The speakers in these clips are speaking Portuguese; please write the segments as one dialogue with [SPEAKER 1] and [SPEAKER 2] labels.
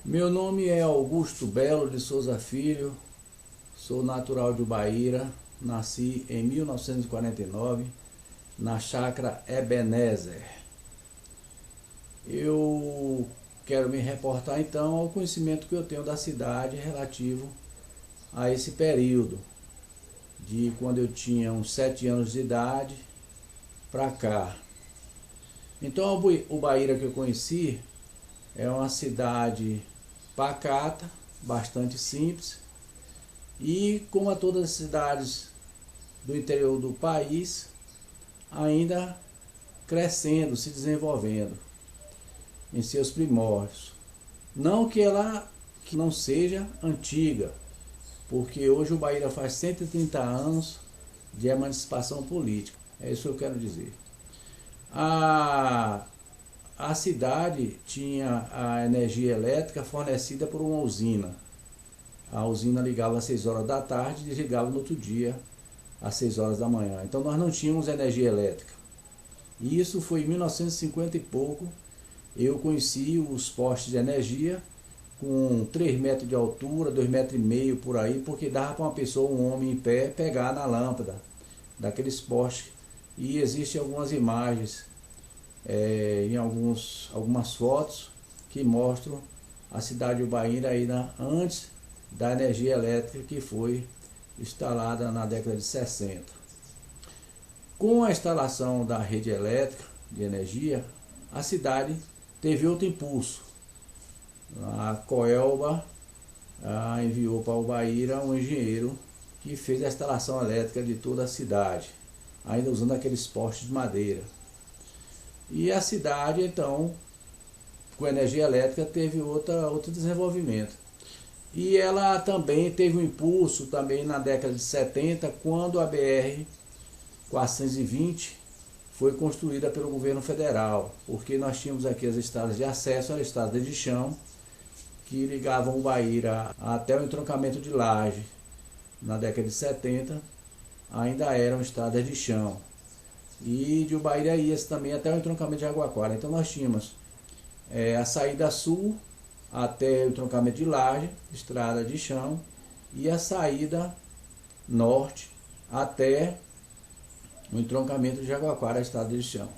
[SPEAKER 1] Meu nome é Augusto Belo de Souza Filho, sou natural de Ubaíra, nasci em 1949 na chácara Ebenezer. Eu quero me reportar então ao conhecimento que eu tenho da cidade relativo a esse período, de quando eu tinha uns 7 anos de idade para cá. Então a Ubaíra que eu conheci é uma cidade pacata, bastante simples, e como a todas as cidades do interior do país, ainda crescendo, se desenvolvendo em seus primórdios. Não que ela que não seja antiga, porque hoje o Ubaíra faz 130 anos de emancipação política. É isso que eu quero dizer. A cidade tinha a energia elétrica fornecida por uma usina. A usina ligava às 6 horas da tarde e desligava no outro dia às 6 horas da manhã. Então nós não tínhamos energia elétrica. E isso foi em 1950 e pouco. Eu conheci os postes de energia com 3 metros de altura, 2,5 metros por aí, porque dava para uma pessoa, um homem em pé, pegar na lâmpada daqueles postes. E existem algumas imagens em algumas fotos que mostram a cidade de Ubaíra ainda antes da energia elétrica que foi instalada na década de 60. Com a instalação da rede elétrica de energia, a cidade teve outro impulso. A Coelba enviou para Ubaíra um engenheiro que fez a instalação elétrica de toda a cidade, ainda usando aqueles postes de madeira. E a cidade, então, com energia elétrica, teve outro desenvolvimento. E ela também teve um impulso também na década de 70, quando a BR-420 foi construída pelo governo federal, porque nós tínhamos aqui as estradas de acesso, as estradas de chão, que ligavam Ubaíra até o entroncamento de Laje. Na década de 70, ainda eram estradas de chão. E de Ubaíra ia também até o entroncamento de Jaguaquara. Então nós tínhamos a saída sul até o entroncamento de Laje, estrada de chão, e a saída norte até o entroncamento de Jaguaquara, a estrada de chão.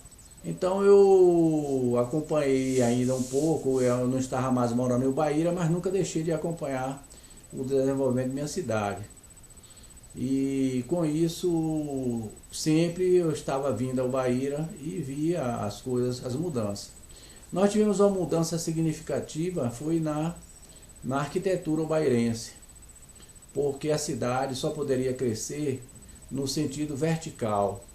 [SPEAKER 1] Então eu acompanhei ainda um pouco, eu não estava mais morando em Ubaíra, mas nunca deixei de acompanhar o desenvolvimento da minha cidade. E com isso, sempre eu estava vindo ao Ubaíra e via as coisas, as mudanças. Nós tivemos uma mudança significativa, foi na arquitetura ubairense, porque a cidade só poderia crescer no sentido vertical,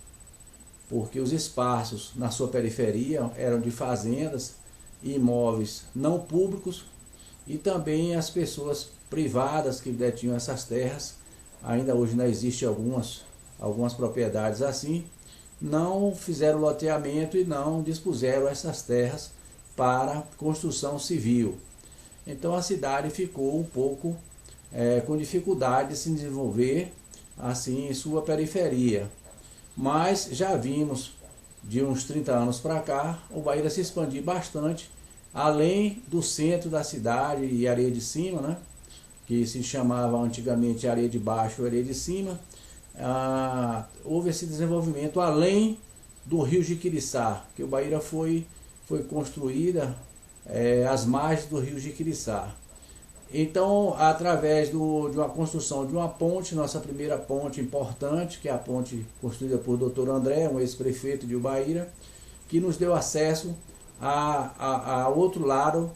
[SPEAKER 1] porque os espaços na sua periferia eram de fazendas e imóveis não públicos, e também as pessoas privadas que detinham essas terras, ainda hoje não existe algumas propriedades assim, não fizeram loteamento e não dispuseram essas terras para construção civil. Então a cidade ficou um pouco com dificuldade de se desenvolver assim em sua periferia. Mas já vimos de uns 30 anos para cá, Ubaíra se expandir bastante, além do centro da cidade e Areia de Cima, né? Que se chamava antigamente Areia de Baixo e Areia de Cima. Houve esse desenvolvimento além do rio Jiquiriçá, que Ubaíra foi construída às margens do rio Jiquiriçá. Então, através de uma construção de uma ponte, nossa primeira ponte importante, que é a ponte construída por Dr. André, um ex-prefeito de Ubaíra, que nos deu acesso a outro lado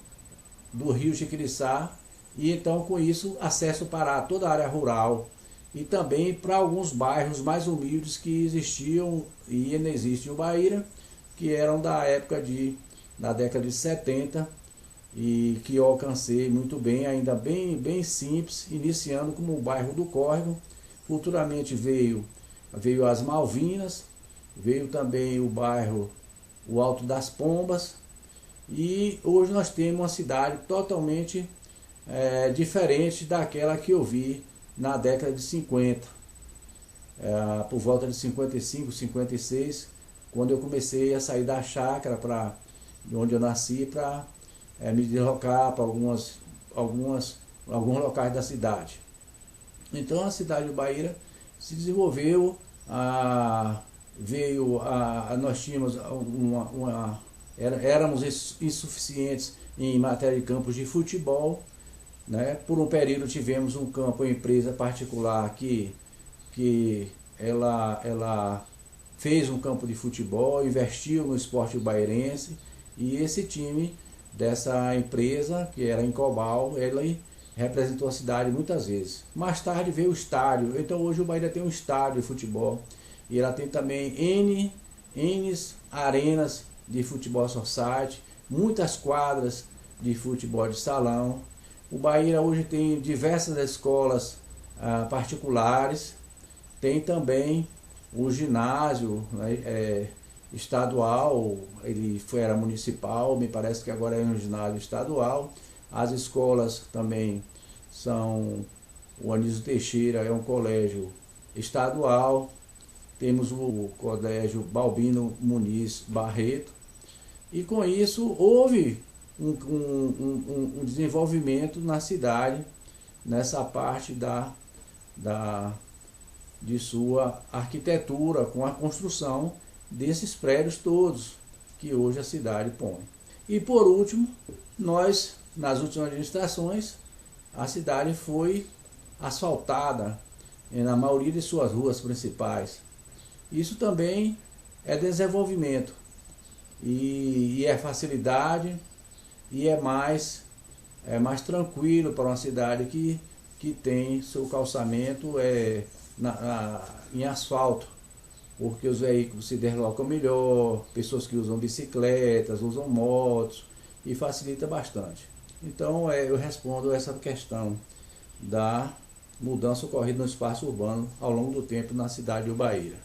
[SPEAKER 1] do rio Jiquiriçá, e então com isso acesso para toda a área rural e também para alguns bairros mais humildes que existiam e ainda existem em Ubaíra, que eram da época da década de 70, e que eu alcancei muito bem, ainda bem simples, iniciando como o bairro do Córrego. Futuramente veio as Malvinas, veio também o bairro o Alto das Pombas, e hoje nós temos uma cidade totalmente diferente daquela que eu vi na década de 50, por volta de 55, 56, quando eu comecei a sair da chácara de onde eu nasci para me deslocar para algumas alguns locais da cidade. Então a cidade de Ubaíra se desenvolveu, nós tínhamos éramos insuficientes em matéria de campos de futebol, né? Por um período tivemos um campo, uma empresa particular que ela fez um campo de futebol, investiu no esporte ubairense, e esse time dessa empresa, que era em Cobal, ele representou a cidade muitas vezes. Mais tarde veio o estádio, então hoje o Ubaíra tem um estádio de futebol, e ela tem também N arenas de futebol society, muitas quadras de futebol de salão. O Ubaíra hoje tem diversas escolas particulares, tem também o ginásio, né, estadual, era municipal, me parece que agora é um ginásio estadual. As escolas também são, o Anísio Teixeira é um colégio estadual, temos o colégio Balbino Muniz Barreto, e com isso houve um desenvolvimento na cidade, nessa parte de sua arquitetura, com a construção desses prédios todos que hoje a cidade põe. E por último, nas últimas administrações, a cidade foi asfaltada na maioria de suas ruas principais. Isso também é desenvolvimento, e é facilidade, e é mais tranquilo para uma cidade que tem seu calçamento em asfalto, porque os veículos se deslocam melhor, pessoas que usam bicicletas, usam motos, e facilita bastante. Então eu respondo essa questão da mudança ocorrida no espaço urbano ao longo do tempo na cidade de Ubaíra.